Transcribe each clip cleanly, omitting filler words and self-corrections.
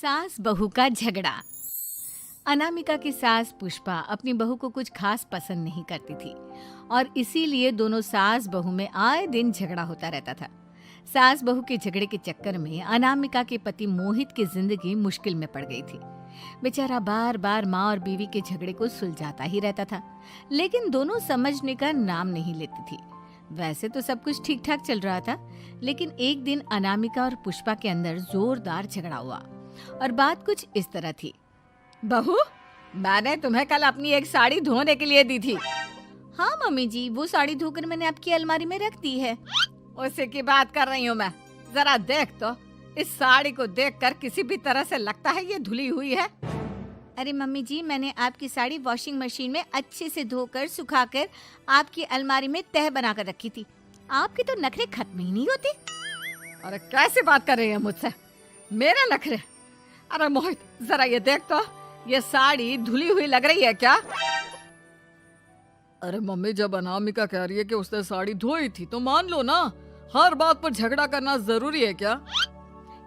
सास बहू का झगड़ा। अनामिका की सास पुष्पा अपनी बहू को कुछ खास पसंद नहीं करती थी और इसीलिए दोनों सास बहू में आए दिन झगड़ा होता रहता था। सास बहू के झगड़े के चक्कर में अनामिका के पति मोहित की जिंदगी मुश्किल में पड़ गई थी। बेचारा बार बार माँ और बीवी के झगड़े को सुलझाता ही रहता था, लेकिन दोनों समझने का नाम नहीं लेती थी। वैसे तो सब कुछ ठीक ठाक चल रहा था, लेकिन एक दिन अनामिका और पुष्पा के अंदर जोरदार झगड़ा हुआ और बात कुछ इस तरह थी। बहू, मैंने तुम्हें कल अपनी एक साड़ी धोने के लिए दी थी। हाँ मम्मी जी, वो साड़ी धोकर मैंने आपकी अलमारी में रख दी है। उसी की बात कर रही हूँ मैं। जरा देख तो, इस साड़ी को देखकर किसी भी तरह से लगता है ये धुली हुई है। अरे मम्मी जी, मैंने आपकी साड़ी वॉशिंग मशीन में अच्छे से धोकर सुखाकर आपकी अलमारी में तह बनाकर रखी थी। आपके तो नखरे खत्म ही नहीं होते। अरे कैसी बात कर रही है मुझसे? मेरे नखरे? अरे मोहित, जरा ये देख तो, ये साड़ी धुली हुई लग रही है क्या? अरे मम्मी, जब अनामिका कह रही है कि उसने साड़ी धोई थी तो मान लो ना। हर बात पर झगड़ा करना जरूरी है क्या?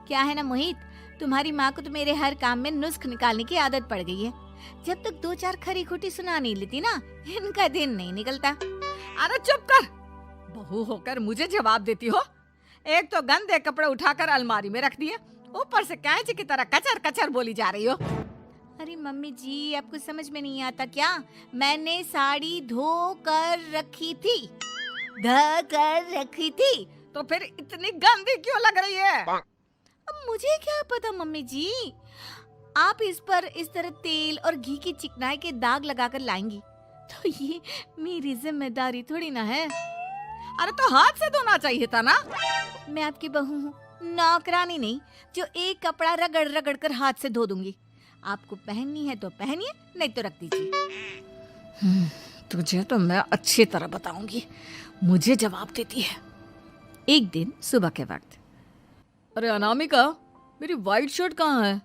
क्या है ना मोहित, तुम्हारी माँ को तो मेरे हर काम में नुस्ख निकालने की आदत पड़ गई है। जब तक दो चार खरी खोटी सुना नहीं लेती ना, इनका दिन नहीं निकलता। अरे चुप कर, बहू होकर मुझे जवाब देती हो। एक तो गंदे कपड़े उठाकर अलमारी में रख दिए, ऊपर से कैंची की तरह कचर कचर बोली जा रही हो। अरे मम्मी जी, आपको समझ में नहीं आता क्या? मैंने साड़ी धो कर रखी थी। तो फिर इतनी गंदी क्यों लग रही है? अब मुझे क्या पता मम्मी जी, आप इस पर इस तरह तेल और घी की चिकनाई के दाग लगाकर लाएंगी तो ये मेरी जिम्मेदारी थोड़ी ना है। अरे तो हाथ से धोना चाहिए था ना। मैं आपकी बहू हूँ, नौकरानी नहीं जो एक कपड़ा रगड़ रगड़ कर हाथ से धो दूंगी। आपको पहननी है तो पहनिए, नहीं तो रख दीजिए। तुझे तो मैं अच्छी तरह बताऊंगी, मुझे जवाब देती है। एक दिन सुबह के वक्त, अरे अनामिका, मेरी व्हाइट शर्ट कहाँ है?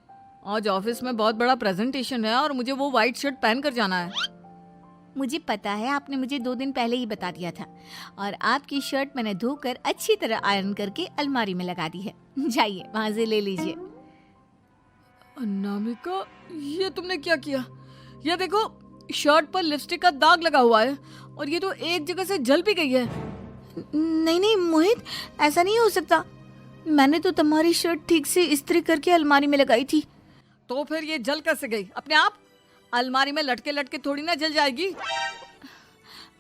आज ऑफिस में बहुत बड़ा प्रेजेंटेशन है और मुझे वो व्हाइट शर्ट पहन कर जाना है। मुझे पता है, आपने मुझे 2 दिन पहले ही बता दिया था और आपकी शर्ट मैंने धोकर अच्छी तरह आयरन करके अलमारी में लगा दी है। जाइए वहां से ले लीजिए। अनामिका, ये तुमने क्या किया? ये देखो, शर्ट पर लिपस्टिक का दाग लगा हुआ है और ये तो एक जगह से जल भी गई है। नहीं नहीं मोहित, ऐसा नहीं हो सकता। मैंने तो तुम्हारी शर्ट ठीक से इस्त्री करके अलमारी में लगाई थी। तो फिर ये जल कैसे गई अपने आप? अलमारी में लटके लटके थोड़ी ना जल जाएगी।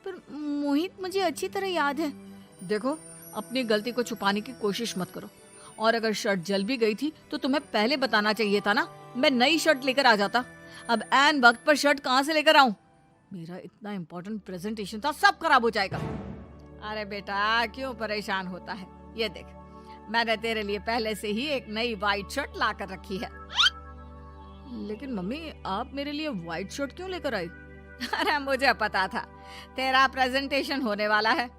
पर मोहित, मुझे अच्छी तरह याद है। देखो, अपनी गलती को छुपाने की कोशिश मत करो। और अगर शर्ट जल भी गई थी तो तुम्हें पहले बताना चाहिए था ना। मैं नई शर्ट लेकर आ जाता। अब ऐन वक्त पर शर्ट कहाँ से लेकर आऊं? मेरा इतना इम्पोर्टेंट प्रेजेंटेशन था, सब खराब हो जाएगा। अरे बेटा, क्यों परेशान होता है? ये देख, मैंने तेरे लिए पहले से ही एक नई व्हाइट शर्ट ला कर रखी है। लेकिन मम्मी, आप मेरे लिए व्हाइट शर्ट क्यों लेकर आई? अरे मुझे पता था तेरा प्रेजेंटेशन होने वाला है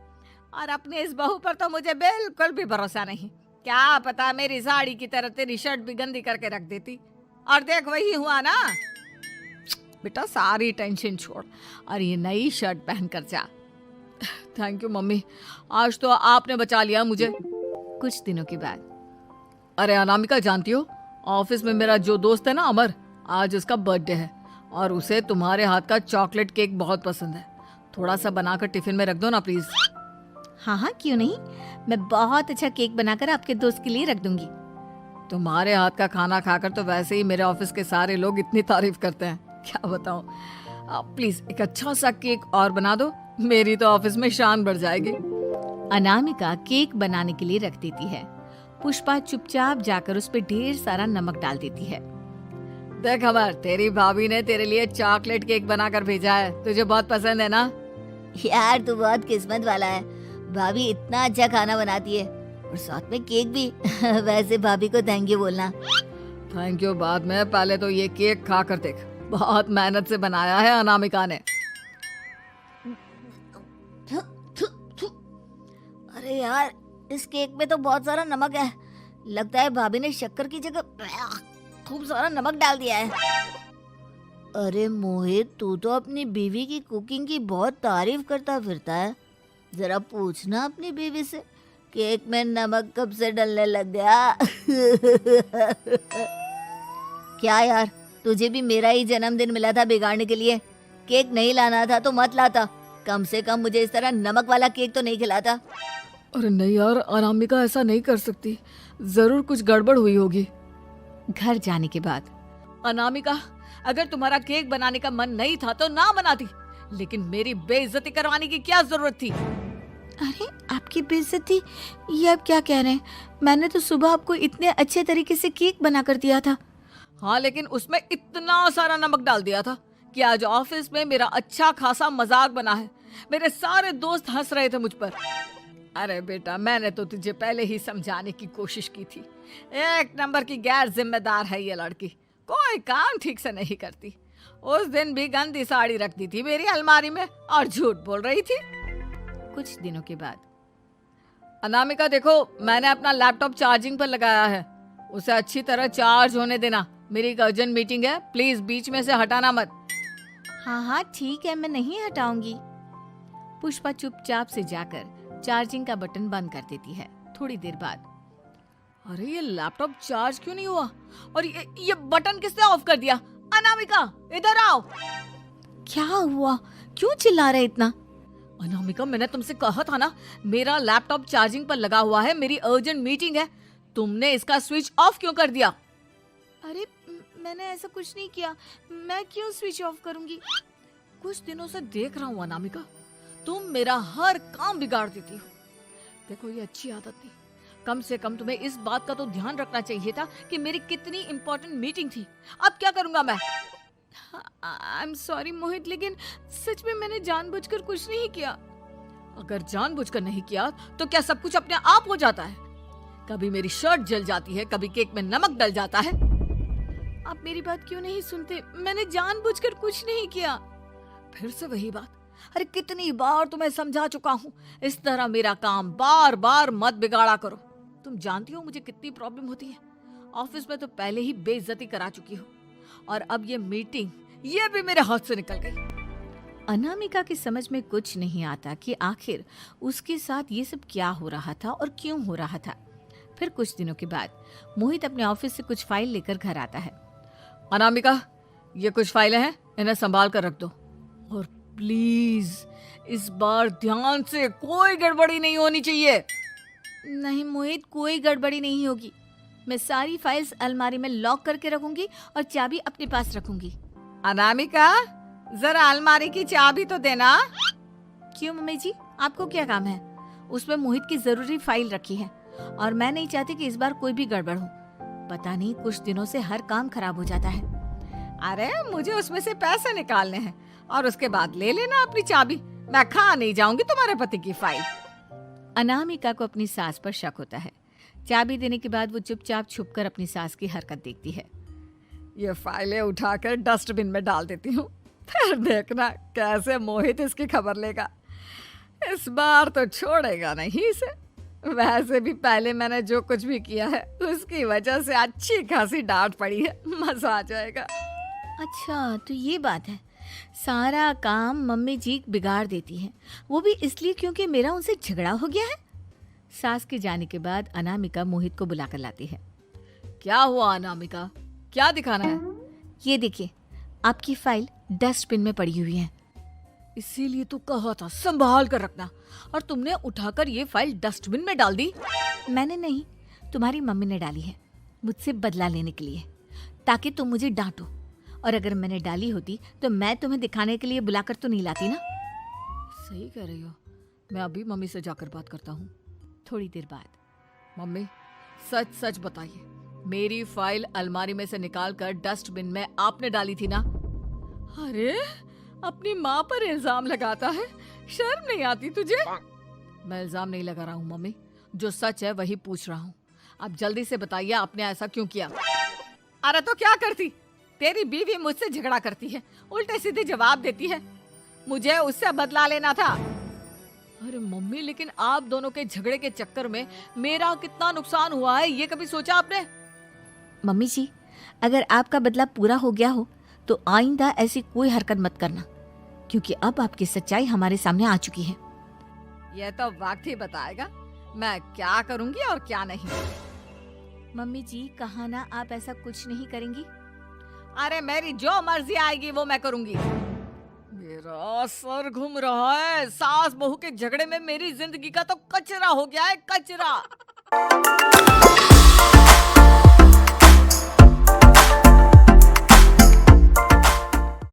और अपनी इस बहू पर तो मुझे बिल्कुल भी भरोसा नहीं। क्या पता मेरी साड़ी की तरह तेरी शर्ट भी गंदी करके रख देती। और देख, वही हुआ ना। बेटा, सारी टेंशन छोड़ और ये नई शर्ट पहन कर जा। थैंक यू मम्मी, आज तो आपने बचा लिया मुझे। कुछ दिनों के बाद, अरे अनामिका, जानती हो, ऑफिस में मेरा जो दोस्त है ना अमर, आज उसका बर्थडे है और उसे तुम्हारे हाथ का चॉकलेट केक बहुत पसंद है। थोड़ा सा बनाकर टिफिन में रख दो ना प्लीज। हाँ हाँ, क्यों नहीं, मैं बहुत अच्छा केक बनाकर आपके दोस्त के लिए रख दूंगी। तुम्हारे हाथ का खाना खाकर तो वैसे ही मेरे ऑफिस के सारे लोग इतनी तारीफ करते हैं, क्या बताऊं। प्लीज एक अच्छा सा केक और बना दो, मेरी तो ऑफिस में शान बढ़ जाएगी। अनामिका केक बनाने के लिए रख देती है। पुष्पा चुपचाप जाकर उस पे ढेर सारा नमक डाल देती है। देख अमर, तेरी भाभी ने तेरे लिए चॉकलेट केक बनाकर भेजा है, तुझे बहुत पसंद है ना? यार, तू बहुत किस्मत वाला है, भाभी इतना अच्छा खाना बनाती है और साथ में केक भी। वैसे भाभी को थैंक यू बोलना। थैंक यू बाद में, पहले तो ये केक खा कर देख। बहुत मेहनत से बनाया है अनामिका ने। अरे यार, इस केक में तो बहुत सारा नमक है। लगता है भाभी ने शक्कर की जगह खूब सारा नमक डाल दिया है। अरे मोहित, तू तो अपनी बीवी की कुकिंग की बहुत तारीफ करता फिरता है। जरा पूछना अपनी बीवी से, केक में नमक कब से डलने लग गया। क्या यार, तुझे भी मेरा ही जन्मदिन मिला था बिगाड़ने के लिए। केक नहीं लाना था तो मत लाता, कम से कम मुझे इस तरह नमक वाला केक तो नहीं खिलाता। अरे नहीं यार, अनामिका ऐसा नहीं कर सकती, जरूर कुछ गड़बड़ हुई होगी। घर जाने के बाद अनामिका, अगर तुम्हारा केक बनाने का मन नहीं था तो ना बनाती, लेकिन मेरी बेइज्जती करवाने की क्या जरूरत थी? अरे आपकी बेइज्जती, ये आप क्या कह रहे हैं? मैंने तो सुबह आपको इतने अच्छे तरीके से केक बना कर दिया था। हाँ, लेकिन उसमें इतना सारा नमक डाल दिया था कि आज ऑफिस में मेरा अच्छा खासा मजाक बना है। मेरे सारे दोस्त हंस रहे थे मुझ पर। अरे बेटा, मैंने तो तुझे पहले ही समझाने की कोशिश की थी। एक नंबर की गैर जिम्मेदार है ये लड़की, कोई काम ठीक से नहीं करती। उस दिन भी गंदी साड़ी रख दी थी मेरी अलमारी में और झूठ बोल रही थी। कुछ दिनों के बाद अनामिका देखो, मैंने अपना लैपटॉप चार्जिंग पर लगाया है, उसे अच्छी तरह चार्ज होने देना। मेरी एक अर्जेंट मीटिंग है, प्लीज बीच में से हटाना मत। हाँ हाँ ठीक है, मैं नहीं हटाऊंगी। पुष्पा चुपचाप से जाकर चार्जिंग का बटन बंद कर देती है। थोड़ी देर बाद अरे ये लैपटॉप चार्ज क्यों नहीं हुआ? और ये बटन किसने ऑफ कर दिया? अनामिका इधर आओ। क्या हुआ, क्यों चिल्ला रहे इतना? अनामिका, मैंने तुमसे कहा था ना, मेरा लैपटॉप चार्जिंग पर लगा हुआ है, मेरी अर्जेंट मीटिंग है। तुमने इसका स्विच ऑफ क्यों कर दिया? अरे मैंने ऐसा कुछ नहीं किया, मैं क्यों स्विच ऑफ करूंगी? कुछ दिनों से देख रहा हूँ अनामिका, तुम मेरा हर काम बिगाड़ देती हो। देखो ये अच्छी आदत नहीं, कम से कम तुम्हें इस बात का तो ध्यान रखना चाहिए था कि मेरी कितनी इंपॉर्टेंट मीटिंग थी। अब क्या करूंगा मैं? आई एम सॉरी मोहित, लेकिन सच में मैंने जानबूझकर कुछ नहीं किया। अगर जानबूझकर नहीं किया तो क्या सब कुछ अपने आप हो जाता है? कभी मेरी शर्ट जल जाती है, कभी केक में नमक डल जाता है। आप मेरी बात क्यों नहीं सुनते? मैंने जानबूझकर कुछ नहीं किया। फिर से वही बात। अरे कितनी बार तुम्हें समझा चुका हूँ, इस तरह मेरा काम बार बार मत बिगाड़ा करो। तुम जानती हो मुझे कितनी प्रॉब्लम होती है। ऑफिस में तो पहले ही बेइज्जती करा चुकी हो, और अब ये मीटिंग, ये भी मेरे हाथ से निकल गई। अनामिका की समझ में कुछ नहीं आता कि आखिर उसके साथ ये सब क्या हो रहा था और क्यों हो रहा था। फिर कुछ दिनों के बाद मोहित अपने ऑफिस से कुछ फाइल लेकर घर आता है। अनामिका, ये कुछ फाइलें हैं, इन्हें संभाल कर रख दो, और प्लीज इस बार ध्यान से, कोई गड़बड़ी नहीं होनी चाहिए। नहीं मोहित, कोई गड़बड़ी नहीं होगी। मैं सारी फाइल्स अलमारी में लॉक करके रखूंगी और चाबी अपने पास रखूंगी। अनामिका, जरा अलमारी की चाबी तो देना। क्यों मम्मी जी, आपको क्या काम है? उसमें मोहित की जरूरी फाइल रखी है और मैं नहीं चाहती कि इस बार कोई भी गड़बड़ हो। पता नहीं कुछ दिनों से हर काम खराब हो जाता है। अरे मुझे उसमें से पैसे निकालने हैं और उसके बाद ले लेना अपनी चाबी। मैं खा नहीं जाऊंगी तुम्हारे पति की फाइल। अनामिका को अपनी सास पर शक होता है। चाबी देने के बाद वो चुपचाप छुपकर अपनी सास की हरकत देखती है। ये फाइलें उठाकर डस्टबिन में डाल देती हूँ, फिर देखना कैसे मोहित इसकी खबर लेगा। इस बार तो छोड़ेगा नहीं इसे। वैसे भी पहले मैंने जो कुछ भी किया है उसकी वजह से अच्छी खासी डांट पड़ी है, मजा आ जाएगा। अच्छा तो ये बात है, सारा काम मम्मी जी बिगाड़ देती हैं, वो भी इसलिए क्योंकि मेरा उनसे झगड़ा हो गया है। सास के जाने के बाद अनामिका मोहित को बुलाकर लाती है। क्या हुआ अनामिका, क्या दिखाना है? ये देखिए, आपकी फाइल डस्टबिन में पड़ी हुई है। इसीलिए तो कहा था संभाल कर रखना, और तुमने उठाकर ये फाइल डस्टबिन में डाल दी। मैंने नहीं, तुम्हारी मम्मी ने डाली है, मुझसे बदला लेने के लिए, ताकि तुम मुझे डांटो। और अगर मैंने डाली होती तो मैं तुम्हें दिखाने के लिए बुलाकर तो नहीं लाती ना। सही कह रही हो, मैं अभी मम्मी से जाकर बात करता हूँ। थोड़ी देर बाद, मम्मी सच सच बताइए, मेरी फाइल अलमारी में से निकाल कर डस्टबिन में आपने डाली थी ना? अरे अपनी माँ पर इल्जाम लगाता है, शर्म नहीं आती तुझे? मैं इल्जाम नहीं लगा रहा हूँ मम्मी, जो सच है वही पूछ रहा हूँ। अब जल्दी से बताइए आपने ऐसा क्यों किया? अरे तो क्या करती, तेरी बीवी मुझसे झगड़ा करती है, उल्टे सीधे जवाब देती है, मुझे उससे बदला लेना था। अरे मम्मी, लेकिन आप दोनों के झगड़े के चक्कर में मेरा कितना नुकसान हुआ है, ये कभी सोचा आपने? मम्मी जी, अगर आपका बदला पूरा हो गया हो तो आइंदा ऐसी कोई हरकत मत करना, क्योंकि अब आपकी सच्चाई हमारे सामने आ चुकी है। यह तो वक्त ही बताएगा मैं क्या करूंगी और क्या नहीं। मम्मी जी, कहा ना आप ऐसा कुछ नहीं करेंगी। अरे मेरी जो मर्जी आएगी वो मैं करूंगी। मेरा सर घूम रहा है, सास बहू के झगड़े में मेरी जिंदगी का तो कचरा हो गया है, कचरा।